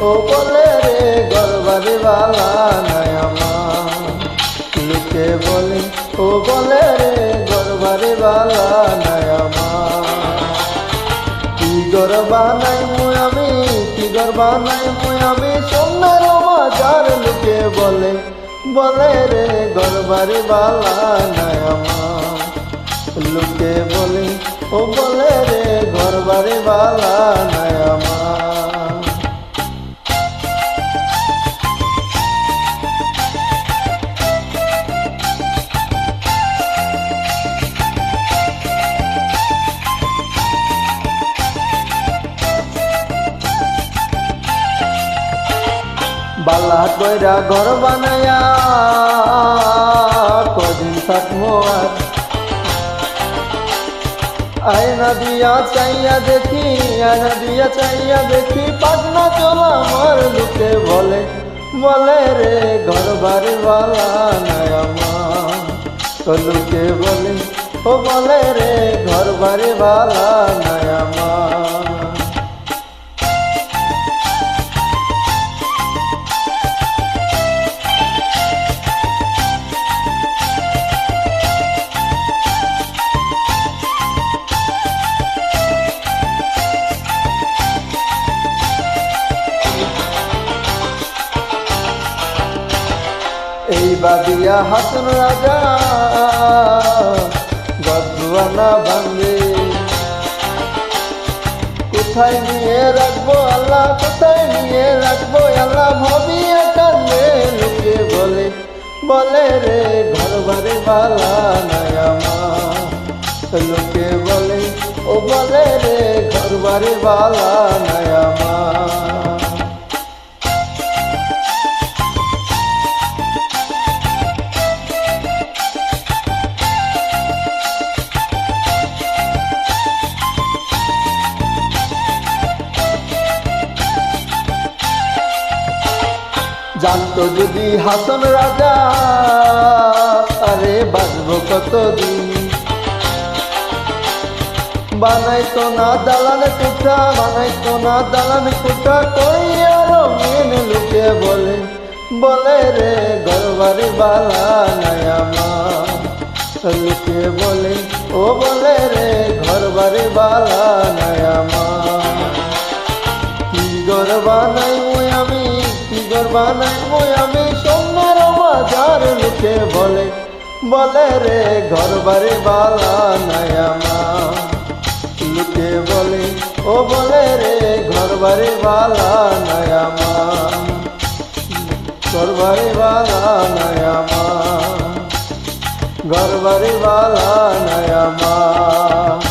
ও বলে রে ঘরবাড়ি বালা নাই আমার। লোকে বলে ও বলে রে ঘরবাড়ি বালা নাই আমার। কি ঘর বানাই মুই আমি, কি ঘর বানাই মুই আমি সোনার বাজার। লোকে বলে বলে রে ঘরবাড়ি বালা নাই আমার। লোকে বলে ও বলে রে ঘরবাড়ি বালা নাই আমার। বালা কইরা ঘর বানায়া কদিন থাকবো আর। আয়না দিয়া চাইয়া দেখি, আয়না দিয়া চাইয়া দেখি পাটনা চলা আমার। লোকে বলে বলে রে ঘরবাড়ি বালা নাই আমার। লোকে বলে ও বলে রে ঘরবাড়ি বালা নাই আমার। এই বাদিয়া হাসন রাজা গদুয়ানা ভাঙ্গে। কোথায় নিয়ে রাখবো আল্লাহ, কোথায় নিয়ে রাখবো আল্লাহ ভাবিয়া কান্দে। লোকে বলে বলে রে ঘরবাড়ি বালা নাই আমার। লোকে বলে ও বলে রে ঘরবাড়ি বালা নাই আমার। জানতো যদি হাসন রাজা আরে বাঁচবো কতদিন। বানাইতো না দালান কোঠা, বানাইতো না দালান কোঠা কইয়া রঙিন। লোকে বলে বলে রে ঘরবাড়ি বালা নাই আমার। লোকে বলে ও বলে রে ঘরবাড়ি বালা নাই আমার। কি ঘর বানাই মুই আমি, কি ঘর বানাই মুই আমি সোনার বাজার। লোকে বলে বলে রে ঘরবাড়ি বালা নাই আমার। লোকে বলে ও বলে রে ঘরবাড়ি বালা নাই আমার। ঘরবাড়ি বালা নাই আমার, ঘরবাড়ি বালা নাই আমার।